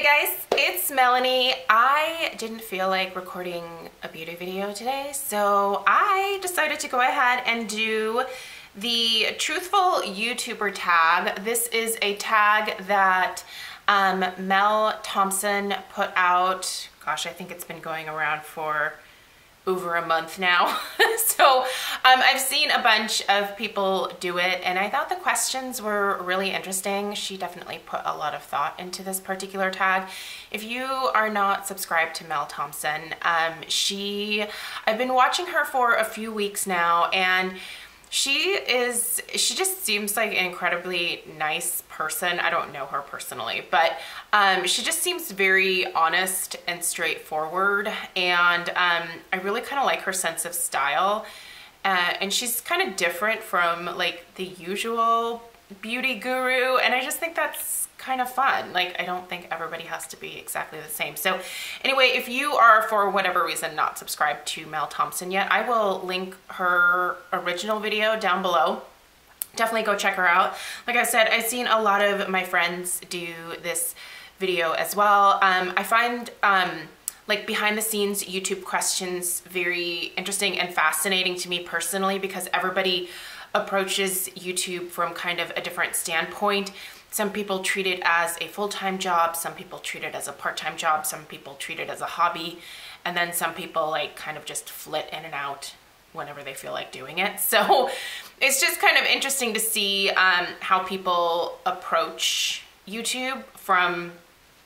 guys, it's Melanie. I didn't feel like recording a beauty video today, so I decided to go ahead and do the Truthful YouTuber Tag. This is a tag that Mel Thompson put out. Gosh, I think it's been going around for over a month now. So I've seen a bunch of people do it, and I thought the questions were really interesting. She definitely put a lot of thought into this particular tag. If you are not subscribed to Mel Thompson, I've been watching her for a few weeks now, and she just seems like an incredibly nice person. I don't know her personally, but she just seems very honest and straightforward, and I really kind of like her sense of style, and she's kind of different from like the usual beauty guru, and I just think that's kind of fun. Like, I don't think everybody has to be exactly the same. So anyway, if you are for whatever reason not subscribed to Mel Thompson yet, I will link her original video down below. Definitely go check her out. Like I said, I've seen a lot of my friends do this video as well. I find like behind the scenes YouTube questions very interesting and fascinating to me personally, because everybody approaches YouTube from kind of a different standpoint. Some people treat it as a full-time job, some people treat it as a part-time job, some people treat it as a hobby, and then some people like kind of just flit in and out whenever they feel like doing it. So it's just kind of interesting to see how people approach YouTube from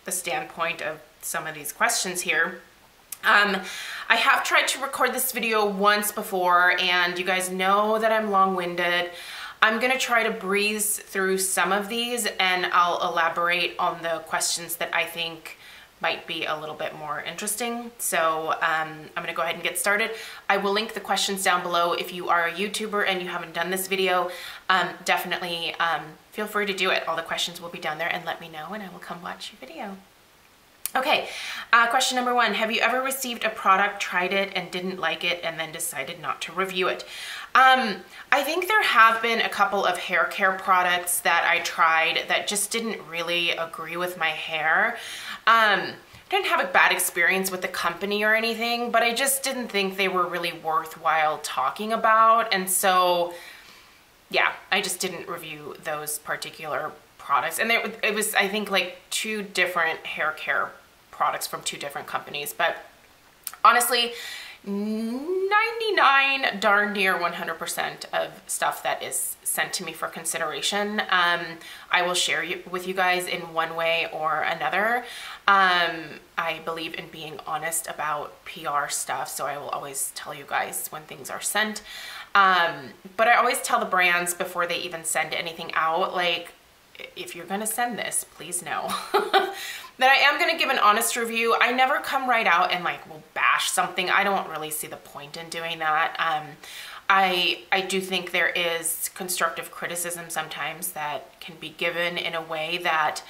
the standpoint of some of these questions here. I have tried to record this video once before, and you guys know that I'm long-winded. I'm gonna try to breeze through some of these, and I'll elaborate on the questions that I think might be a little bit more interesting. So I'm gonna go ahead and get started. I will link the questions down below. If you are a YouTuber and you haven't done this video, definitely feel free to do it. All the questions will be down there, and let me know and I will come watch your video. Okay, question number one. Have you ever received a product, tried it, and didn't like it, and then decided not to review it? I think there have been a couple of hair care products that I tried that just didn't really agree with my hair. I didn't have a bad experience with the company or anything, but I just didn't think they were really worthwhile talking about. And so, yeah, I just didn't review those particular products. And it was, I think, like 2 different hair care products from 2 different companies. But honestly, 99 darn near 100% of stuff that is sent to me for consideration, I will share with you guys in one way or another. I believe in being honest about PR stuff, so I will always tell you guys when things are sent. But I always tell the brands before they even send anything out, like, if you're gonna send this, please know that I am gonna give an honest review. I never come right out and like will bash something. I don't really see the point in doing that. I do think there is constructive criticism sometimes that can be given in a way that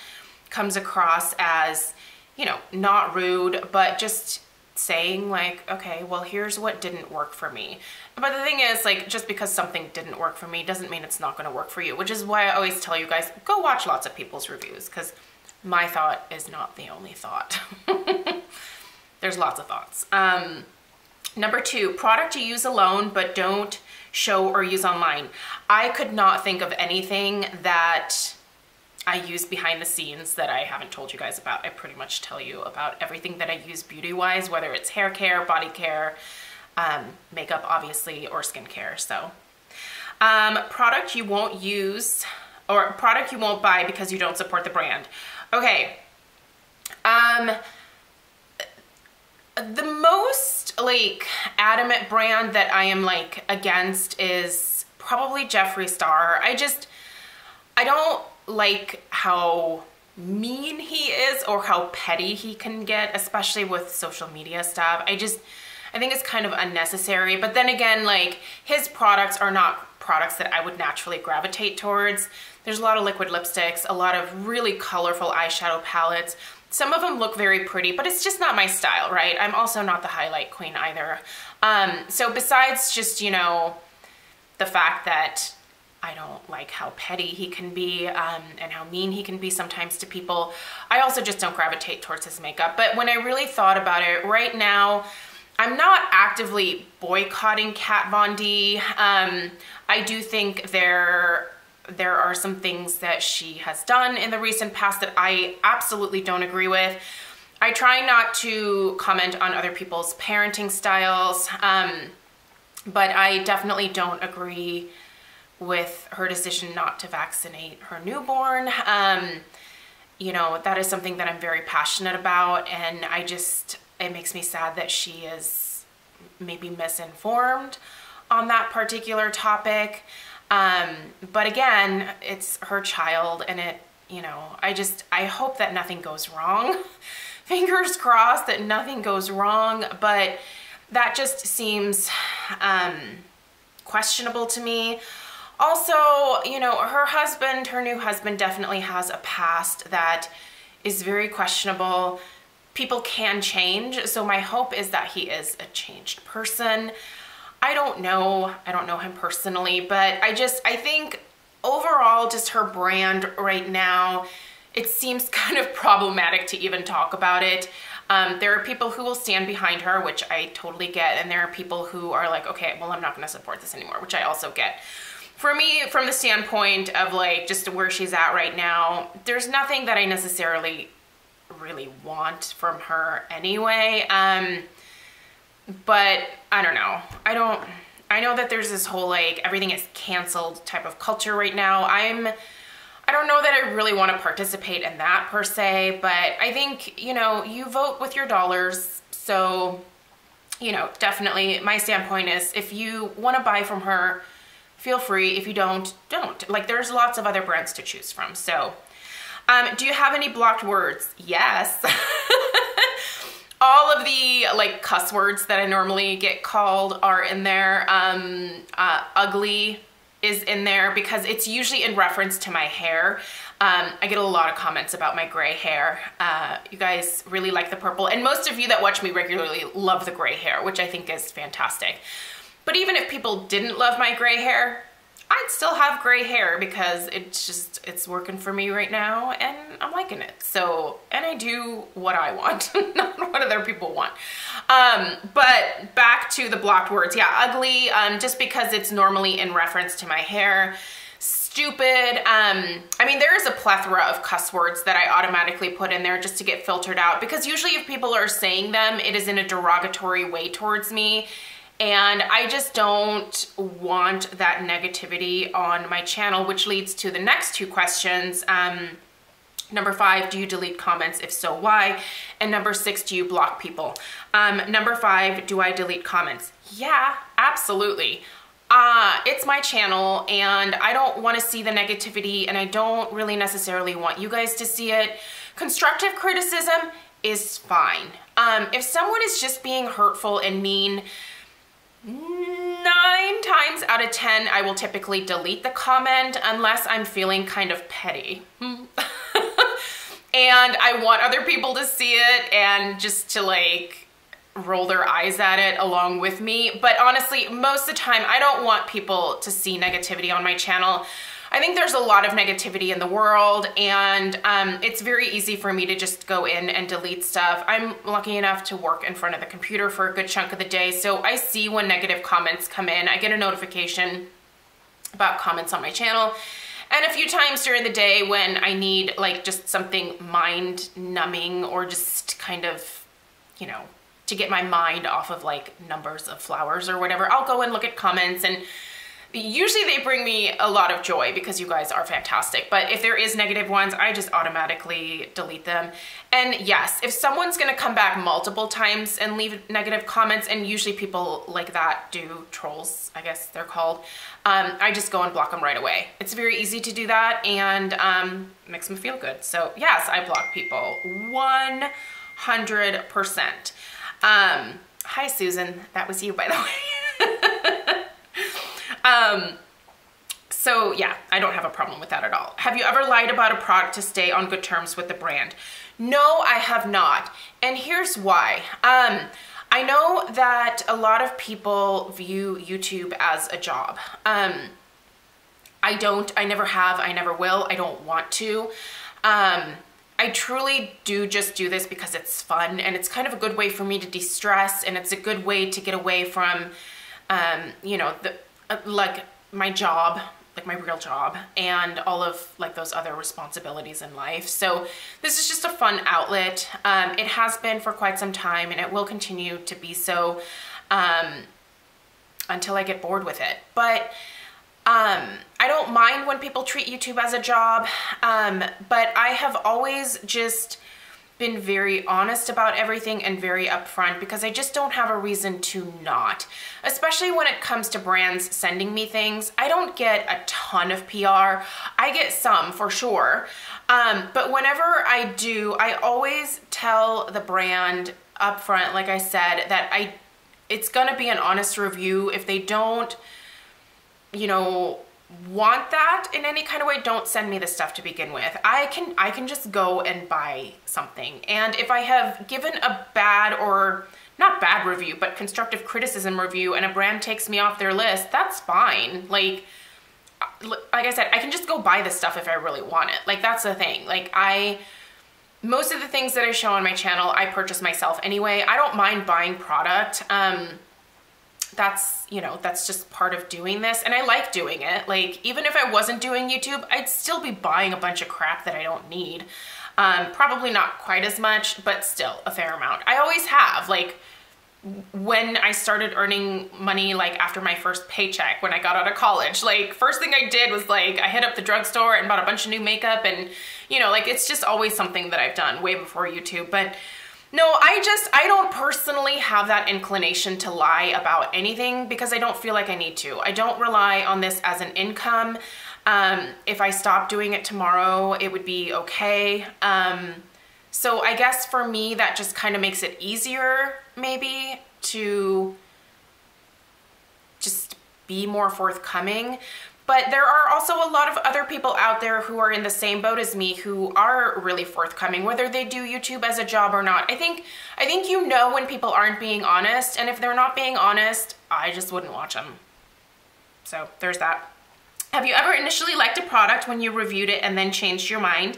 comes across as, you know, not rude, but just saying like, okay, well, here's what didn't work for me. But the thing is, like, just because something didn't work for me doesn't mean it's not going to work for you, which is why I always tell you guys, go watch lots of people's reviews, because my thought is not the only thought. There's lots of thoughts. Number 2, product you use alone but don't show or use online. I could not think of anything that I use behind the scenes that I haven't told you guys about. I pretty much tell you about everything that I use beauty-wise, whether it's hair care, body care, makeup obviously, or skincare. So product you won't use, or product you won't buy because you don't support the brand. Okay, the most like adamant brand that I am like against is probably Jeffree Star. I don't like how mean he is or how petty he can get, especially with social media stuff. I think it's kind of unnecessary. But then again, like, his products are not products that I would naturally gravitate towards. There's a lot of liquid lipsticks, a lot of really colorful eyeshadow palettes. Some of them look very pretty, but it's just not my style, right? I'm also not the highlight queen either. So besides just, you know, the fact that I don't like how petty he can be and how mean he can be sometimes to people. I also just don't gravitate towards his makeup. But when I really thought about it, right now, I'm not actively boycotting Kat Von D. I do think there are some things that she has done in the recent past that I absolutely don't agree with. I try not to comment on other people's parenting styles, but I definitely don't agree with her decision not to vaccinate her newborn. You know, that is something that I'm very passionate about, and it makes me sad that she is maybe misinformed on that particular topic. But again, it's her child, and I hope that nothing goes wrong. Fingers crossed that nothing goes wrong, but that just seems questionable to me. Also, you know, her new husband definitely has a past that is very questionable. People can change, so my hope is that he is a changed person. I don't know him personally, but I think overall, just her brand right now, it seems kind of problematic to even talk about it. There are people who will stand behind her, which I totally get, and there are people who are like, okay, well, I'm not gonna support this anymore, which I also get. For me, from the standpoint of like just where she's at right now, there's nothing that I necessarily really want from her anyway. But I don't know. I know that there's this whole like everything is canceled type of culture right now. I don't know that I really want to participate in that per se, but I think, you know, you vote with your dollars. So, you know, definitely my standpoint is if you want to buy from her, feel free. If you don't. Like, there's lots of other brands to choose from. So, do you have any blocked words? Yes. All of the like cuss words that I normally get called are in there. Ugly is in there because it's usually in reference to my hair. I get a lot of comments about my gray hair. You guys really like the purple, and most of you that watch me regularly love the gray hair, which I think is fantastic. But even if people didn't love my gray hair, I'd still have gray hair because it's working for me right now and I'm liking it. So, and I do what I want, not what other people want. But back to the blocked words. Yeah, ugly, just because it's normally in reference to my hair. Stupid. I mean, there is a plethora of cuss words that I automatically put in there just to get filtered out, because usually if people are saying them, it is in a derogatory way towards me. And I just don't want that negativity on my channel, which leads to the next two questions. Number 5, do you delete comments? If so, why? And number 6, do you block people? Number 5, do I delete comments? Yeah, absolutely. It's my channel and I don't want to see the negativity, and I don't really necessarily want you guys to see it. Constructive criticism is fine. If someone is just being hurtful and mean, 9 times out of 10, I will typically delete the comment unless I'm feeling kind of petty. And I want other people to see it and just to like roll their eyes at it along with me. But honestly, most of the time, I don't want people to see negativity on my channel. I think there's a lot of negativity in the world, and it's very easy for me to just go in and delete stuff. I'm lucky enough to work in front of the computer for a good chunk of the day, so I see when negative comments come in. I get a notification about comments on my channel, and a few times during the day when I need like just something mind-numbing or just kind of, you know, to get my mind off of like numbers of flowers or whatever, I'll go and look at comments, and usually they bring me a lot of joy because you guys are fantastic. But if there is negative ones, I just automatically delete them. And yes, if someone's gonna come back multiple times and leave negative comments, and usually people like that do, trolls, I guess they're called, I just go and block them right away. It's very easy to do that, and makes me feel good. So yes, I block people 100%. Hi Susan, that was you, by the way. So yeah, I don't have a problem with that at all. Have you ever lied about a product to stay on good terms with the brand? No, I have not. And here's why. I know that a lot of people view YouTube as a job. I never have, I never will, I don't want to. I truly do just do this because it's fun, and it's kind of a good way for me to de-stress, and it's a good way to get away from, you know, like my job, like my real job, and all of like those other responsibilities in life. So this is just a fun outlet. It has been for quite some time, and it will continue to be so until I get bored with it. But I don't mind when people treat YouTube as a job, but I have always just been very honest about everything and very upfront, because I just don't have a reason to not. Especially when it comes to brands sending me things. I don't get a ton of PR. I get some for sure. But whenever I do, I always tell the brand upfront, like I said, that it's gonna be an honest review. If they don't, you know, want that in any kind of way, don't send me the stuff to begin with. I can just go and buy something. And if I have given a bad, or not bad review, but constructive criticism review, and a brand takes me off their list, that's fine. Like I said, I can just go buy this stuff if I really want it. Like, that's the thing. Like, most of the things that I show on my channel, I purchase myself anyway. I don't mind buying product. That's, you know, that's just part of doing this, and I like doing it. Like, even if I wasn't doing YouTube, I'd still be buying a bunch of crap that I don't need. Probably not quite as much, but still a fair amount. I always have. Like, when I started earning money, like after my first paycheck, when I got out of college, like, first thing I did was like, I hit up the drugstore and bought a bunch of new makeup, and, you know, like, it's just always something that I've done way before YouTube. But no, I don't personally have that inclination to lie about anything, because I don't feel like I need to. I don't rely on this as an income. If I stop doing it tomorrow, it would be okay. So I guess for me, that just kind of makes it easier, maybe, to just be more forthcoming. But there are also a lot of other people out there who are in the same boat as me, who are really forthcoming, whether they do YouTube as a job or not. I think you know when people aren't being honest, and if they're not being honest, I just wouldn't watch them. So there's that. Have you ever initially liked a product when you reviewed it and then changed your mind,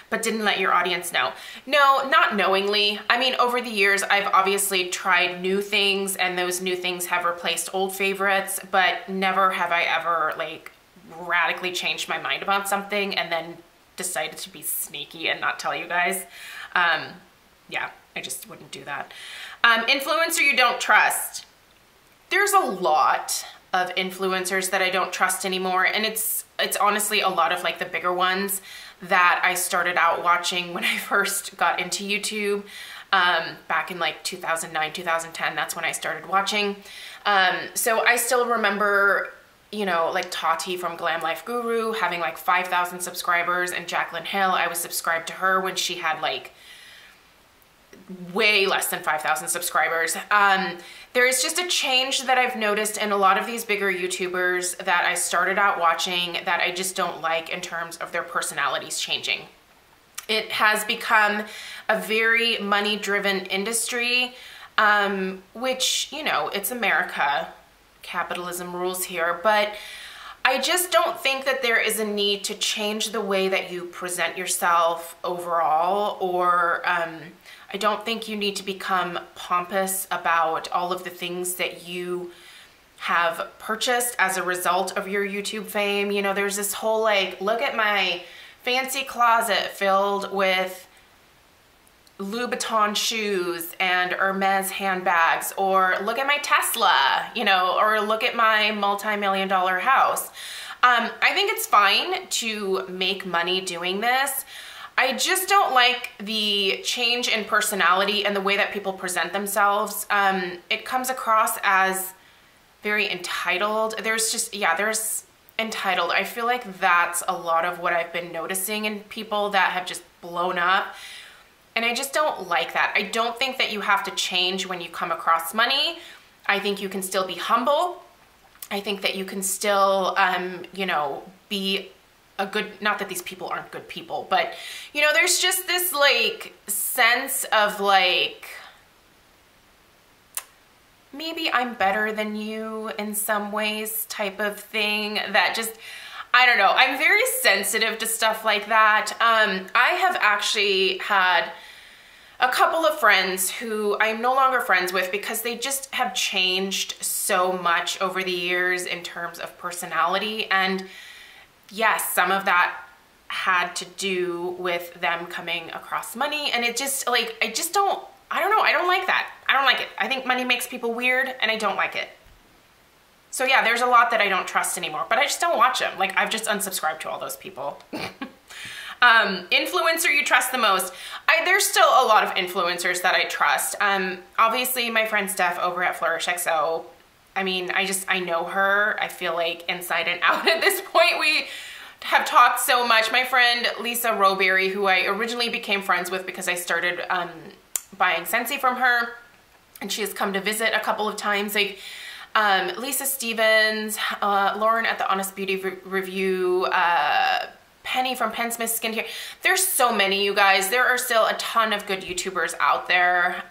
but didn't let your audience know? No, not knowingly. I mean, over the years, I've obviously tried new things, and those new things have replaced old favorites, but never have I ever, like, radically changed my mind about something and then decided to be sneaky and not tell you guys. Yeah, I just wouldn't do that. Influencer you don't trust. There's a lot of influencers that I don't trust anymore, and it's honestly a lot of like the bigger ones that I started out watching when I first got into YouTube, back in like 2009, 2010, that's when I started watching. So I still remember, you know, like Tati from Glam Life Guru having like 5,000 subscribers, and Jaclyn Hill, I was subscribed to her when she had like way less than 5,000 subscribers. There is just a change that I've noticed in a lot of these bigger YouTubers that I started out watching that I just don't like in terms of their personalities changing. It has become a very money-driven industry, which, you know, it's America. Capitalism rules here, but I just don't think that there is a need to change the way that you present yourself overall, or I don't think you need to become pompous about all of the things that you have purchased as a result of your YouTube fame. You know, there's this whole like, look at my fancy closet filled with Louboutin shoes and Hermes handbags, or look at my Tesla, you know, or look at my multi-million-dollar house. I think it's fine to make money doing this. I just don't like the change in personality and the way that people present themselves. It comes across as very entitled. There's entitled. I feel like that's a lot of what I've been noticing in people that have just blown up. And I just don't like that. I don't think that you have to change when you come across money. I think you can still be humble. I think that you can still, you know, be a good, not that these people aren't good people, but, you know, there's just this like sense of like, maybe I'm better than you in some ways type of thing that just, I don't know. I'm very sensitive to stuff like that. I have actually had a couple of friends who I'm no longer friends with because they just have changed so much over the years in terms of personality. And yes, some of that had to do with them coming across money. And it just like, I don't know. I don't like that. I don't like it. I think money makes people weird and I don't like it. So yeah, there's a lot that I don't trust anymore, but I just don't watch them. Like I've just unsubscribed to all those people. Influencer you trust the most. There's still a lot of influencers that I trust. Obviously my friend Steph over at Flourish XO. I mean, I know her. I feel like inside and out at this point. We have talked so much. My friend Lisa Roberry, who I originally became friends with because I started buying Scentsy from her, and she has come to visit a couple of times. Like Lisa Stevens, Lauren at the Honest Beauty Review, Penny from Pensmith Skincare. There's so many, you guys. There are still a ton of good YouTubers out there.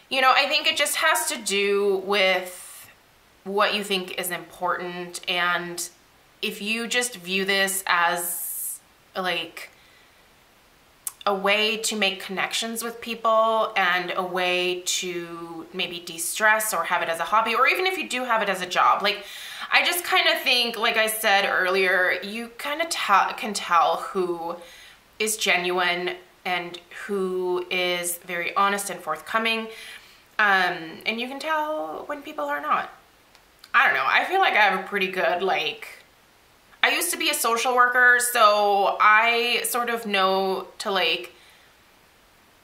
You know, I think it just has to do with what you think is important, and if you just view this as like a way to make connections with people and a way to maybe de-stress or have it as a hobby, or even if you do have it as a job. Like, I just kind of think, like I said earlier, you kind of can tell who is genuine and who is very honest and forthcoming. And you can tell when people are not. I don't know. I feel like I have a pretty good, like, I used to be a social worker, so I sort of know to like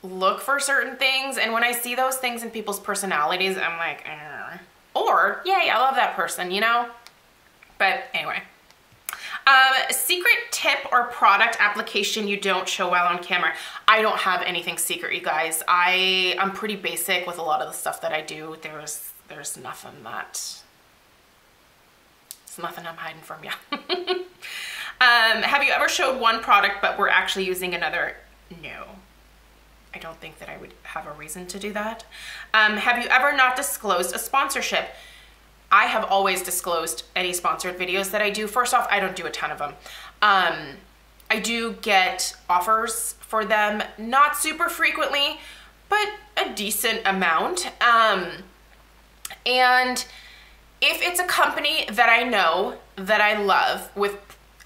look for certain things, and when I see those things in people's personalities, I'm like, or yay, I love that person, you know? But anyway. Secret tip or product application you don't show well on camera. I don't have anything secret, you guys. I'm pretty basic with a lot of the stuff that I do. There's nothing that... It's nothing I'm hiding from you. Have you ever showed one product but were actually using another? No. I don't think that I would have a reason to do that. Have you ever not disclosed a sponsorship? I have always disclosed any sponsored videos that I do. First off, I don't do a ton of them. I do get offers for them, not super frequently, but a decent amount. And if it's a company that I know, that I love,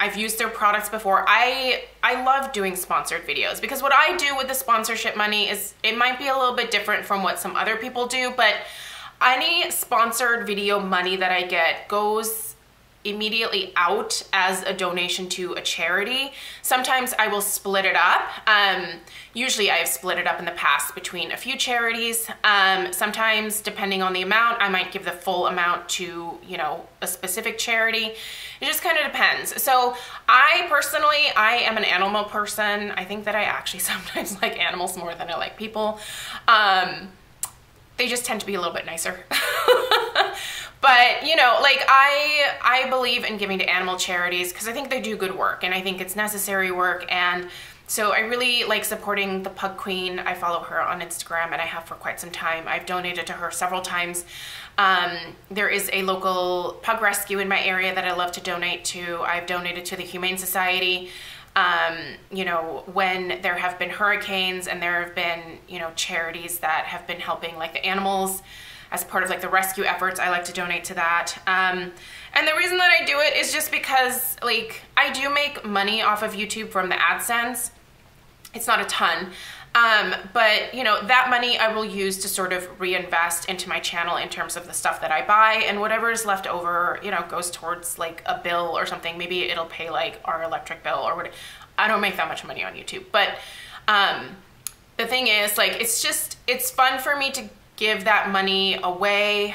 I've used their products before, I love doing sponsored videos, because what I do with the sponsorship money is, it might be a little bit different from what some other people do, but any sponsored video money that I get goes immediately out as a donation to a charity. Sometimes I will split it up. Usually I have split it up in the past between a few charities. Sometimes, depending on the amount, I might give the full amount to, you know, a specific charity. It just kind of depends. So I personally, I am an animal person. I think that I actually sometimes like animals more than I like people. They just tend to be a little bit nicer. But, you know, like I believe in giving to animal charities because I think they do good work, and I think it's necessary work. And so I really like supporting the Pug Queen. I follow her on Instagram, and I have for quite some time. I've donated to her several times. There is a local pug rescue in my area that I love to donate to. I've donated to the Humane Society. You know, when there have been hurricanes and there have been, you know, charities that have been helping like the animals as part of like the rescue efforts, I like to donate to that. And the reason that I do it is just because like I do make money off of YouTube from the AdSense. It's not a ton. But you know, that money I will use to sort of reinvest into my channel in terms of the stuff that I buy, and whatever is left over, you know, goes towards like a bill or something. Maybe it'll pay like our electric bill or whatever. I don't make that much money on YouTube, but the thing is, like, it's fun for me to give that money away.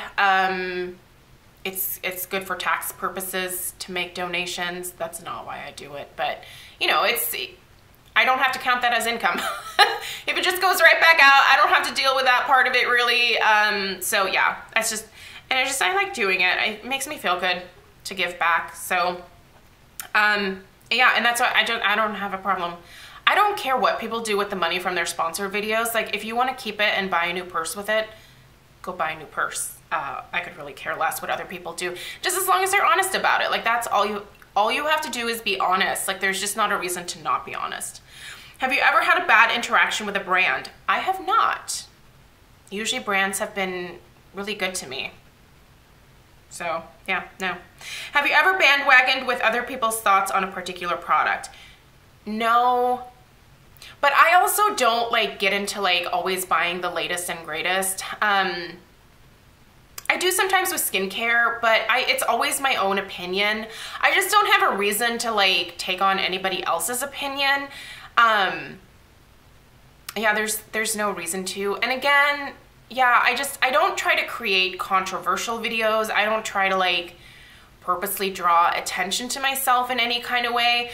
It's good for tax purposes to make donations. That's not why I do it, but you know, I don't have to count that as income. If it just goes right back out, I don't have to deal with that part of it really. So yeah, that's just, and I like doing it. It makes me feel good to give back. So yeah, and that's why I don't have a problem. I don't care what people do with the money from their sponsored videos. Like, if you want to keep it and buy a new purse with it, go buy a new purse. I could really care less what other people do, just as long as they're honest about it. Like, that's all All you have to do is be honest. Like, there's just not a reason to not be honest. Have you ever had a bad interaction with a brand? I have not. Usually brands have been really good to me. So yeah, no. Have you ever bandwagoned with other people's thoughts on a particular product? No. But I also don't like get into like always buying the latest and greatest. I do sometimes with skincare, but it's always my own opinion. I just don't have a reason to like take on anybody else's opinion. Yeah, there's no reason to. And again, yeah, I don't try to create controversial videos. I don't try to like purposely draw attention to myself in any kind of way.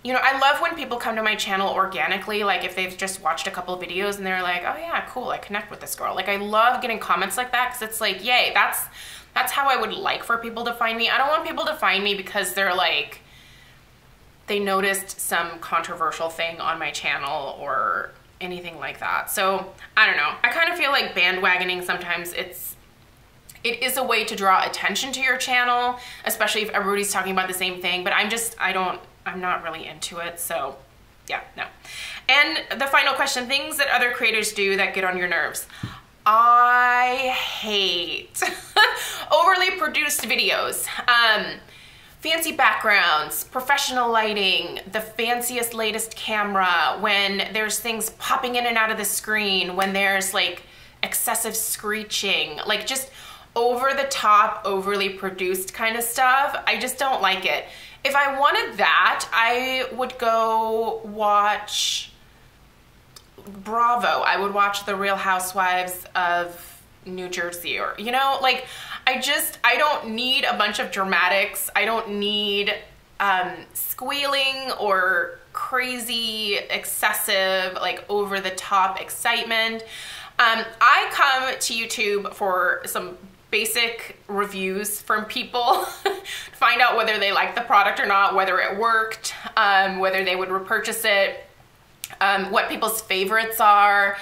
You know, I love when people come to my channel organically, like if they've just watched a couple of videos and they're like, oh yeah, cool, I connect with this girl. Like, I love getting comments like that, because it's like, yay, that's how I would like for people to find me. I don't want people to find me because they're like, they noticed some controversial thing on my channel or anything like that. So I don't know. I kind of feel like bandwagoning sometimes it is a way to draw attention to your channel, especially if everybody's talking about the same thing, but I'm not really into it. So yeah, no. And the final question, things that other creators do that get on your nerves. I hate overly produced videos. Fancy backgrounds, professional lighting, the fanciest, latest camera, when there's things popping in and out of the screen, when there's like excessive screeching, like just over the top, overly produced kind of stuff. I just don't like it. If I wanted that, I would go watch Bravo. I would watch The Real Housewives of New Jersey, or, you know, like, I don't need a bunch of dramatics. I don't need squealing or crazy, excessive, like over the top excitement. I come to YouTube for some basic reviews from people, find out whether they like the product or not, whether it worked, whether they would repurchase it, what people's favorites are.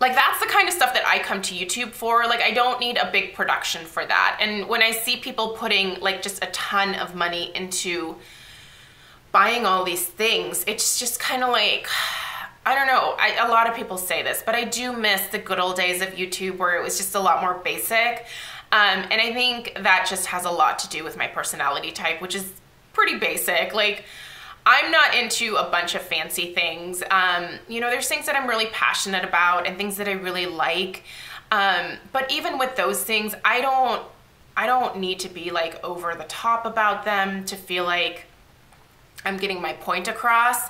Like, that's the kind of stuff that I come to YouTube for. Like, I don't need a big production for that. And when I see people putting like just a ton of money into buying all these things, it's just kind of like, I don't know, a lot of people say this, but I do miss the good old days of YouTube where it was just a lot more basic. And I think that just has a lot to do with my personality type, which is pretty basic. Like, I'm not into a bunch of fancy things. You know, there's things that I'm really passionate about and things that I really like. But even with those things, I don't need to be like over the top about them to feel like I'm getting my point across.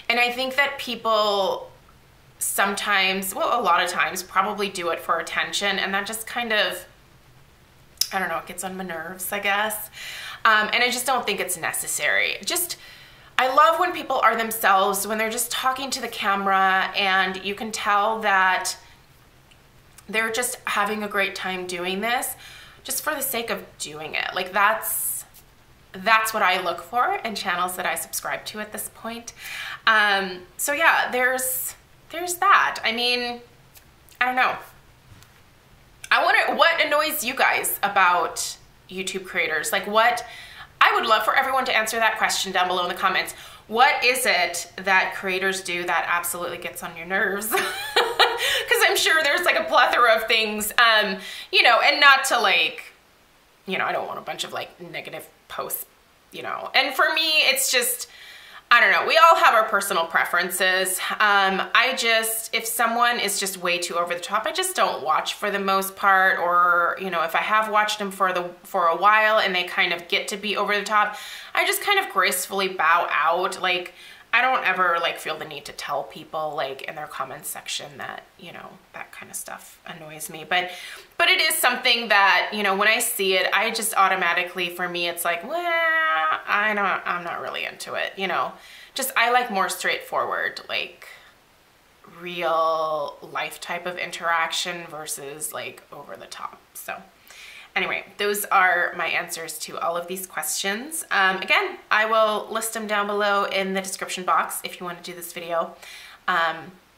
And I think that people sometimes, well, a lot of times probably do it for attention, and that just kind of, I don't know, it gets on my nerves, I guess. And I just don't think it's necessary. I love when people are themselves, when they're just talking to the camera and you can tell that they're just having a great time doing this just for the sake of doing it. Like, that's what I look for in channels that I subscribe to at this point. So yeah, there's that. I mean, I don't know. I wonder what annoys you guys about YouTube creators. Like, I would love for everyone to answer that question down below in the comments. What is it that creators do that absolutely gets on your nerves? Because I'm sure there's like a plethora of things, you know, and not to like, you know, I don't want a bunch of like negative posts, you know. And for me, it's just, I don't know, we all have our personal preferences. If someone is just way too over the top, I just don't watch for the most part. Or, you know, if I have watched them for a while and they kind of get to be over the top, I just kind of gracefully bow out. Like, I don't ever like feel the need to tell people like in their comments section that, you know, that kind of stuff annoys me. But it is something that, you know, when I see it, I just automatically, for me, it's like, well, I'm not really into it, you know. Just, I like more straightforward, like real life type of interaction versus like over the top. So anyway, those are my answers to all of these questions. Again, I will list them down below in the description box if you want to do this video.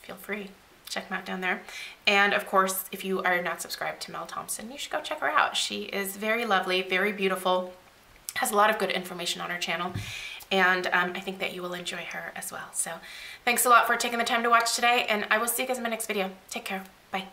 Feel free, check them out down there. And of course, if you are not subscribed to Mel Thompson, you should go check her out. She is very lovely, very beautiful, has a lot of good information on her channel, and I think that you will enjoy her as well. So thanks a lot for taking the time to watch today, and I will see you guys in my next video. Take care. Bye.